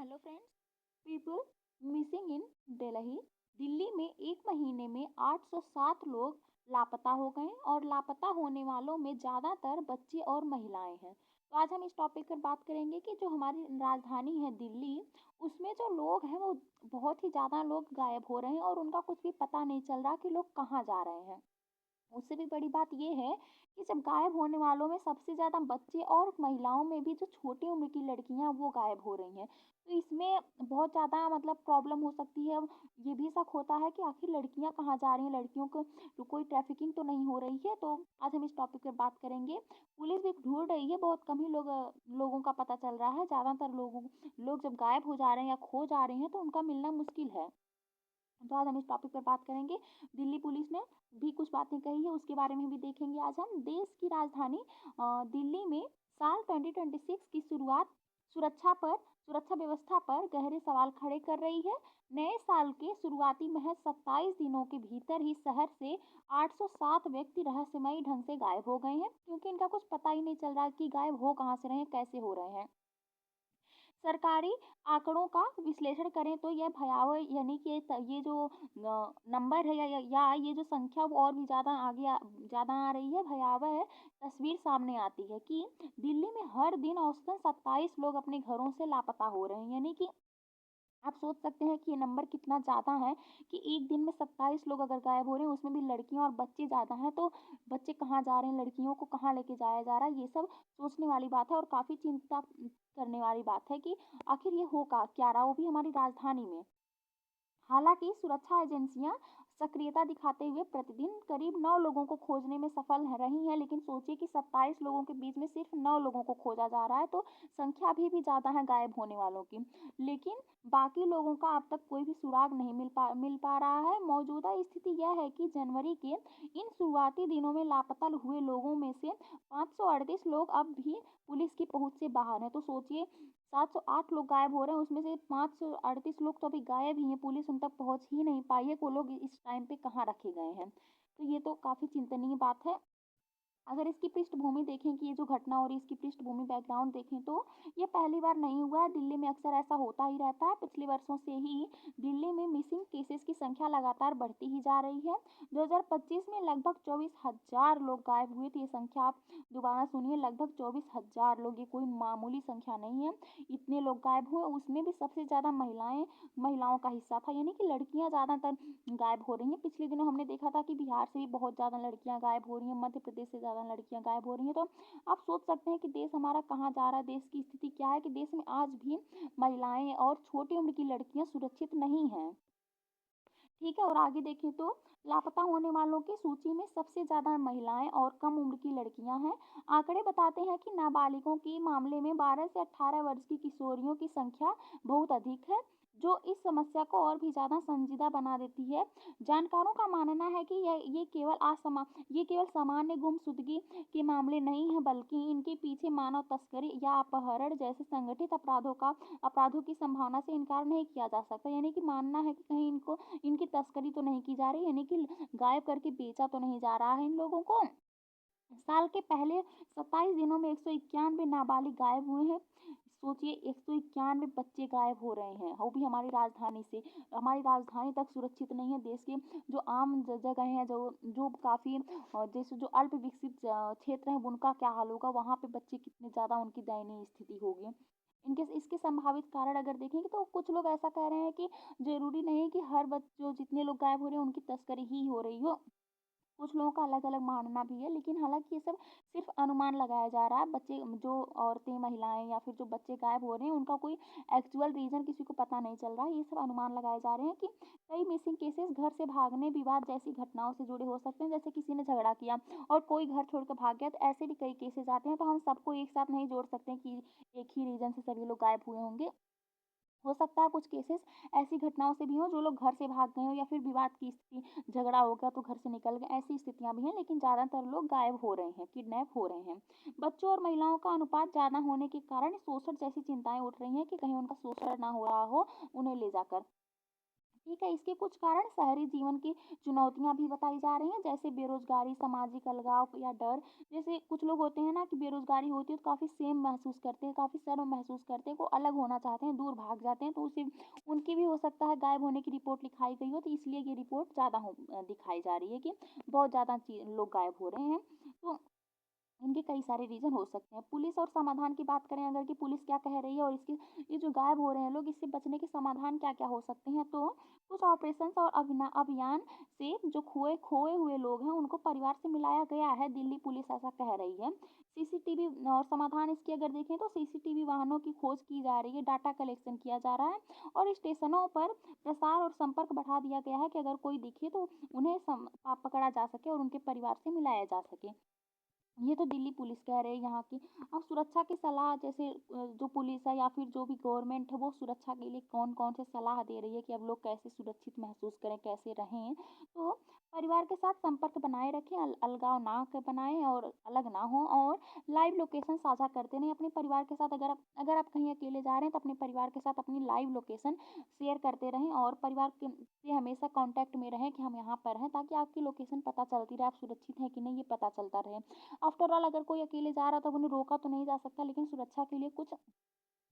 Hello friends. People missing in Delhi. Delhi में एक महीने में 807 लोग लापता हो गए और लापता होने वालों में ज़्यादातर बच्चे और महिलाएं हैं। तो आज हम इस टॉपिक पर बात करेंगे कि जो हमारी राजधानी है दिल्ली, उसमें जो लोग हैं वो बहुत ही ज़्यादा लोग गायब हो रहे हैं और उनका कुछ भी पता नहीं चल रहा कि लोग कहाँ जा रहे हैं। उससे भी बड़ी बात ये है कि जब गायब होने वालों में सबसे ज़्यादा बच्चे और महिलाओं में भी जो छोटी उम्र की लड़कियां वो गायब हो रही हैं। तो इसमें बहुत ज़्यादा मतलब प्रॉब्लम हो सकती है। ये भी शक होता है कि आखिर लड़कियां कहाँ जा रही हैं, लड़कियों को कोई ट्रैफिकिंग तो नहीं हो रही है। तो आज हम इस टॉपिक पर बात करेंगे। पुलिस भी ढूंढ रही है, बहुत कम ही लोगों का पता चल रहा है। ज़्यादातर लोग जब गायब हो जा रहे हैं या खो जा रहे हैं तो उनका मिलना मुश्किल है। तो आज हम इस टॉपिक पर बात करेंगे। दिल्ली पुलिस ने भी कुछ बातें कही है, उसके बारे में भी देखेंगे। आज हम देश की राजधानी दिल्ली में साल 2026 की शुरुआत सुरक्षा व्यवस्था पर गहरे सवाल खड़े कर रही है। नए साल के शुरुआती महज 27 दिनों के भीतर ही शहर से 807 व्यक्ति रहस्यमयी ढंग से गायब हो गए हैं, क्योंकि इनका कुछ पता ही नहीं चल रहा कि गायब हो कहाँ से रहे हैं, कैसे हो रहे हैं। सरकारी आंकड़ों का विश्लेषण करें तो यह भयावह, यानी कि ये जो नंबर है या ये जो संख्या वो और भी ज़्यादा आ रही है, भयावह तस्वीर सामने आती है कि दिल्ली में हर दिन औसतन 27 लोग अपने घरों से लापता हो रहे हैं। यानी कि आप सोच सकते हैं कि ये नंबर कितना ज़्यादा है कि एक दिन में 27 लोग अगर गायब हो रहे हैं, उसमें भी लड़कियां और बच्चे ज़्यादा हैं। तो बच्चे कहाँ जा रहे हैं, लड़कियों को कहाँ लेके जाया जा रहा है, ये सब सोचने वाली बात है और काफ़ी चिंता करने वाली बात है कि आखिर ये हो का क्या रहा, वो भी हमारी राजधानी में। हालांकि सुरक्षा एजेंसियां सक्रियता दिखाते हुए प्रतिदिन करीब 9 लोगों को खोजने में सफल रही हैं, लेकिन सोचिए कि 27 लोगों के बीच में सिर्फ 9 लोगों को खोजा जा रहा है, तो संख्या अभी भी ज़्यादा है गायब होने वालों की। लेकिन बाकी लोगों का अब तक कोई भी सुराग नहीं मिल पा रहा है। मौजूदा स्थिति यह है कि जनवरी के इन शुरुआती दिनों में लापता हुए लोगों में से 538 लोग अब भी पुलिस की पहुंच से बाहर हैं। तो सोचिए, 708 लोग गायब हो रहे हैं, उसमें से 538 लोग तो अभी गायब ही हैं, पुलिस उन तक पहुंच ही नहीं पाई है। वो लोग इस टाइम पे कहाँ रखे गए हैं। तो ये तो काफ़ी चिंतनीय बात है। अगर इसकी पृष्ठभूमि देखें कि ये जो घटना हो रही है, इसकी पृष्ठभूमि बैकग्राउंड देखें तो ये पहली बार नहीं हुआ है। दिल्ली में अक्सर ऐसा होता ही रहता है। पिछले वर्षों से ही दिल्ली में मिसिंग केसेस की संख्या लगातार बढ़ती ही जा रही है। 2025 में लगभग 24,000 लोग गायब हुए थे। ये संख्या आप दोबारा सुनिए, लगभग 24,000 लोग, ये कोई मामूली संख्या नहीं है। इतने लोग गायब हुए, उसमें भी सबसे ज़्यादा महिलाओं का हिस्सा था, यानी कि लड़कियां ज़्यादातर गायब हो रही हैं। पिछले दिनों हमने देखा था कि बिहार से भी बहुत ज़्यादा लड़कियां गायब हो रही हैं, मध्य प्रदेश से ज़्यादा लड़कियां गायब हो रही हैं। तो आप सोच सकते हैं कि देश हमारा कहाँ जा रहा है, देश की स्थिति क्या है, कि देश में आज भी महिलाएं और छोटी उम्र की लड़कियां सुरक्षित नहीं हैं। ठीक है, और आगे देखें तो लापता होने वालों की सूची में सबसे ज़्यादा महिलाएं और कम उम्र की लड़कियां हैं। आंकड़े बताते हैं कि नाबालिगों के मामले में 12 से 18 वर्ष की किशोरियों की संख्या बहुत अधिक है, जो इस समस्या को और भी ज़्यादा संजीदा बना देती है। जानकारों का मानना है कि ये केवल सामान्य गुमशुदगी के मामले नहीं हैं, बल्कि इनके पीछे मानव तस्करी या अपहरण जैसे संगठित अपराधों की संभावना से इनकार नहीं किया जा सकता। यानी कि मानना है कि कहीं इनकी तस्करी तो नहीं की जा रही, यानी कि गायब करके बेचा तो नहीं जा रहा है इन लोगों को। साल के पहले 27 दिनों में 191 नाबालिग गायब हुए हैं। सोचिए, 191 बच्चे गायब हो रहे हैं, वो भी हमारी राजधानी से। हमारी राजधानी तक सुरक्षित नहीं है। देश के जो आम जगह हैं, जो जो काफ़ी जैसे जो अल्प विकसित क्षेत्र हैं, उनका क्या हाल होगा, वहाँ पे बच्चे कितने ज़्यादा उनकी दयनीय स्थिति होगी। इनके इसके संभावित कारण अगर देखेंगे तो कुछ लोग ऐसा कह रहे हैं कि ज़रूरी नहीं है कि हर जो जितने लोग गायब हो रहे हैं उनकी तस्करी ही हो रही हो। कुछ लोगों का अलग-अलग मानना भी है, लेकिन हालाँकि ये सब सिर्फ़ अनुमान लगाया जा रहा है। बच्चे जो औरतें, महिलाएँ या फिर जो बच्चे गायब हो रहे हैं, उनका कोई एक्चुअल रीज़न किसी को पता नहीं चल रहा है। ये सब अनुमान लगाए जा रहे हैं कि कई मिसिंग केसेस घर से भागने, विवाद जैसी घटनाओं से जुड़े हो सकते हैं। जैसे किसी ने झगड़ा किया और कोई घर छोड़कर भाग गया, तो ऐसे भी कई केसेस आते हैं। तो हम सबको एक साथ नहीं जोड़ सकते कि एक ही रीज़न से सभी लोग गायब हुए होंगे। हो सकता है कुछ केसेस ऐसी घटनाओं से भी हों, जो लोग घर से भाग गए हों या फिर विवाद की स्थिति, झगड़ा हो गया तो घर से निकल गए, ऐसी स्थितियां भी हैं। लेकिन ज़्यादातर लोग गायब हो रहे हैं, किडनैप हो रहे हैं। बच्चों और महिलाओं का अनुपात ज़्यादा होने के कारण शोषण जैसी चिंताएं उठ रही हैं कि कहीं उनका शोषण ना हो रहा हो उन्हें ले जाकर। ठीक है, इसके कुछ कारण शहरी जीवन की चुनौतियाँ भी बताई जा रही हैं, जैसे बेरोज़गारी, सामाजिक अलगाव या डर। जैसे कुछ लोग होते हैं ना कि बेरोज़गारी होती है तो काफ़ी सेम महसूस करते हैं, काफ़ी शर्म महसूस करते हैं, वो अलग होना चाहते हैं, दूर भाग जाते हैं, तो उसे उनकी भी हो सकता है गायब होने की रिपोर्ट लिखाई गई हो, तो इसलिए ये रिपोर्ट ज़्यादा दिखाई जा रही है कि बहुत ज़्यादा लोग गायब हो रहे हैं। तो इनके कई सारे रीज़न हो सकते हैं। पुलिस और समाधान की बात करें अगर कि पुलिस क्या कह रही है और इसकी ये जो गायब हो रहे हैं लोग, इससे बचने के समाधान क्या-क्या हो सकते हैं, तो कुछ ऑपरेशंस और अभियान से जो खोए हुए लोग हैं, उनको परिवार से मिलाया गया है, दिल्ली पुलिस ऐसा कह रही है। सीसीटीवी और समाधान इसकी अगर देखें तो सीसीटीवी वाहनों की खोज की जा रही है, डाटा कलेक्शन किया जा रहा है और स्टेशनों पर प्रसार और संपर्क बढ़ा दिया गया है कि अगर कोई दिखे तो उन्हें पकड़ा जा सके और उनके परिवार से मिलाया जा सके। ये तो दिल्ली पुलिस कह रहे हैं यहाँ की। अब सुरक्षा की सलाह जैसे जो पुलिस है या फिर जो भी गवर्नमेंट है वो सुरक्षा के लिए कौन-कौन से सलाह दे रही है कि अब लोग कैसे सुरक्षित महसूस करें, कैसे रहें। तो परिवार के साथ संपर्क बनाए रखें, अलगाव ना बनाएँ और अलग ना हों और लाइव लोकेशन साझा करते रहें अपने परिवार के साथ। अगर आप कहीं अकेले जा रहे हैं तो अपने परिवार के साथ अपनी लाइव लोकेशन शेयर करते रहें और परिवार के से हमेशा कॉन्टैक्ट में रहें कि हम यहाँ पर हैं, ताकि आपकी लोकेशन पता चलती रहे, आप सुरक्षित हैं कि नहीं ये पता चलता रहे। आफ्टर ऑल अगर कोई अकेले जा रहा है तो उन्हें रोका तो नहीं जा सकता, लेकिन सुरक्षा के लिए कुछ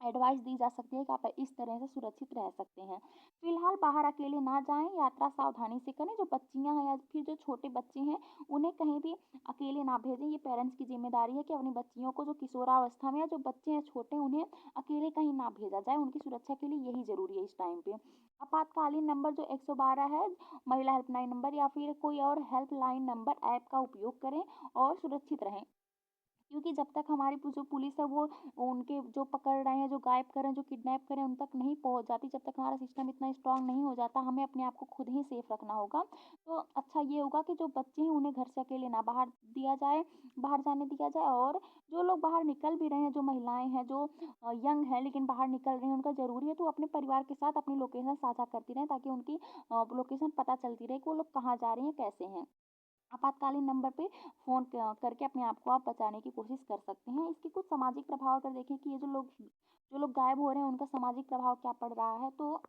एडवाइस दी जा सकती है कि आप इस तरह से सुरक्षित रह सकते हैं। फिलहाल बाहर अकेले ना जाएँ, यात्रा सावधानी से करें, जो बच्चियाँ हैं या फिर जो छोटे बच्चे हैं, उन्हें कहीं भी अकेले ना भेजें। ये पेरेंट्स की ज़िम्मेदारी है कि अपनी बच्चियों को जो किशोरावस्था में या जो बच्चे हैं छोटे, उन्हें अकेले कहीं ना भेजा जाए, उनकी सुरक्षा के लिए यही ज़रूरी है इस टाइम पे। आपातकालीन नंबर जो 112 है, महिला हेल्पलाइन नंबर या फिर कोई और हेल्पलाइन नंबर ऐप का उपयोग करें और सुरक्षित रहें। क्योंकि जब तक हमारी जो पुलिस है वो उनके जो पकड़ रहे हैं, जो गायब कर रहे हैं, जो किडनैप कर रहे हैं, उन तक नहीं पहुँच जाती, जब तक हमारा सिस्टम इतना स्ट्रॉन्ग नहीं हो जाता, हमें अपने आप को खुद ही सेफ रखना होगा। तो अच्छा ये होगा कि जो बच्चे हैं उन्हें घर से अकेले ना बाहर जाने दिया जाए और जो लोग बाहर निकल भी रहे हैं, जो महिलाएँ हैं, जो यंग हैं लेकिन बाहर निकल रही हैं, उनका ज़रूरी है तो अपने परिवार के साथ अपनी लोकेशन साझा करती रहें, ताकि उनकी लोकेशन पता चलती रहे कि वो लोग कहाँ जा रही हैं, कैसे हैं। आपातकालीन नंबर पे फ़ोन करके अपने आप को आप बचाने की कोशिश कर सकते हैं। इसके कुछ सामाजिक प्रभाव अगर देखें कि ये जो लोग गायब हो रहे हैं उनका सामाजिक प्रभाव क्या पड़ रहा है, तो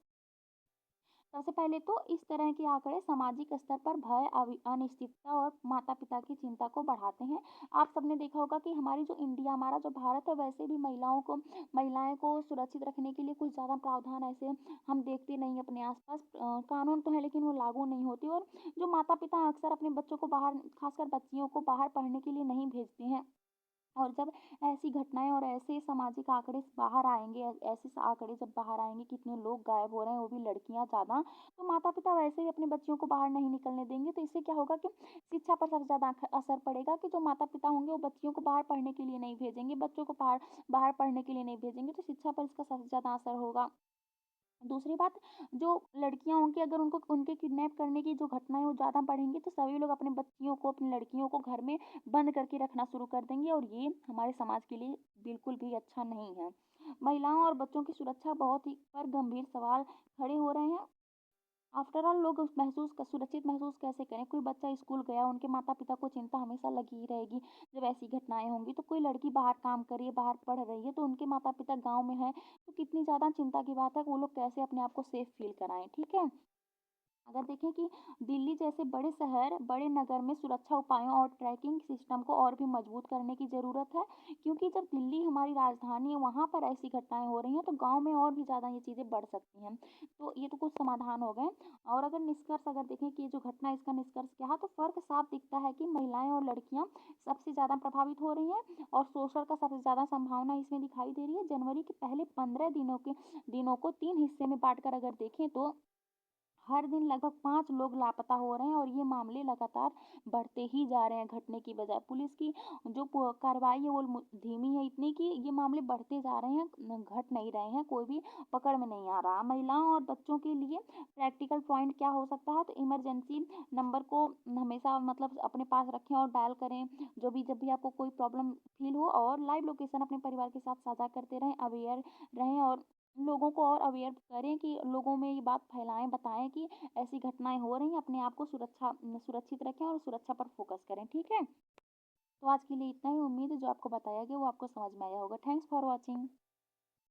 सबसे पहले तो इस तरह के आंकड़े सामाजिक स्तर पर भय, अनिश्चितता और माता-पिता की चिंता को बढ़ाते हैं। आप सबने देखा होगा कि हमारा जो भारत है, वैसे भी महिलाएँ को सुरक्षित रखने के लिए कुछ ज़्यादा प्रावधान ऐसे हम देखते नहीं हैं अपने आस-पास। कानून तो है लेकिन वो लागू नहीं होती और जो माता-पिता अक्सर अपने बच्चों को बाहर, खासकर बच्चियों को बाहर पढ़ने के लिए नहीं भेजते हैं। और जब ऐसी घटनाएँ और ऐसे सामाजिक आंकड़े बाहर आएँगे, ऐसे आंकड़े जब बाहर आएँगे, कितने लोग गायब हो रहे हैं, वो भी लड़कियाँ ज़्यादा, तो माता-पिता वैसे ही अपने बच्चियों को बाहर नहीं निकलने देंगे। तो इससे क्या होगा कि शिक्षा पर सबसे ज़्यादा असर पड़ेगा कि जो माता-पिता होंगे, वो बच्चियों को बाहर पढ़ने के लिए नहीं भेजेंगे, बच्चों को बाहर बाहर पढ़ने के लिए नहीं भेजेंगे, तो शिक्षा पर इसका सबसे ज़्यादा असर होगा। दूसरी बात, जो लड़कियाँ होंगी अगर उनको उनके किडनैप करने की जो घटनाएँ वो ज़्यादा बढ़ेंगी, तो सभी लोग अपनी बच्चियों को, अपनी लड़कियों को घर में बंद करके रखना शुरू कर देंगे और ये हमारे समाज के लिए बिल्कुल भी अच्छा नहीं है। महिलाओं और बच्चों की सुरक्षा बहुत ही पर गंभीर सवाल खड़े हो रहे हैं। आफ्टर ऑल लोग सुरक्षित महसूस कैसे करें? कोई बच्चा स्कूल गया, उनके माता-पिता को चिंता हमेशा लगी ही रहेगी जब ऐसी घटनाएँ होंगी। तो कोई लड़की बाहर काम कर रही है, बाहर पढ़ रही है, तो उनके माता-पिता गाँव में हैं, तो कितनी ज़्यादा चिंता की बात है कि वो लोग कैसे अपने आप को सेफ फ़ील कराएँ, ठीक है? अगर देखें कि दिल्ली जैसे बड़े शहर, बड़े नगर में सुरक्षा उपायों और ट्रैकिंग सिस्टम को और भी मजबूत करने की ज़रूरत है, क्योंकि जब दिल्ली हमारी राजधानी है, वहाँ पर ऐसी घटनाएँ हो रही हैं, तो गाँव में और भी ज़्यादा ये चीज़ें बढ़ सकती हैं। तो ये तो कुछ समाधान हो गए और अगर देखें कि ये जो घटना है, इसका निष्कर्ष क्या है, तो फ़र्क साफ दिखता है कि महिलाएँ और लड़कियाँ सबसे ज़्यादा प्रभावित हो रही हैं और शोषण का सबसे ज़्यादा संभावना इसमें दिखाई दे रही है। जनवरी के पहले 15 दिनों को 3 हिस्से में बाँटकर अगर देखें तो हर दिन लगभग 5 लोग लापता हो रहे हैं और ये मामले लगातार बढ़ते ही जा रहे हैं घटने की बजाय। पुलिस की जो कार्रवाई है वो धीमी है इतनी कि ये मामले बढ़ते जा रहे हैं, घट नहीं रहे हैं, कोई भी पकड़ में नहीं आ रहा। महिलाओं और बच्चों के लिए प्रैक्टिकल पॉइंट क्या हो सकता है, तो इमरजेंसी नंबर को हमेशा मतलब अपने पास रखें और डायल करें जब भी आपको कोई प्रॉब्लम फील हो और लाइव लोकेशन अपने परिवार के साथ साझा करते रहें, अवेयर रहें और लोगों को और अवेयर करें कि लोगों में ये बात फैलाएँ, बताएँ कि ऐसी घटनाएँ हो रही हैं, अपने आप को सुरक्षित रखें और सुरक्षा पर फ़ोकस करें, ठीक है? तो आज के लिए इतना ही, उम्मीद है जो आपको बताया गया वो आपको समझ में आया होगा। Thanks for watching.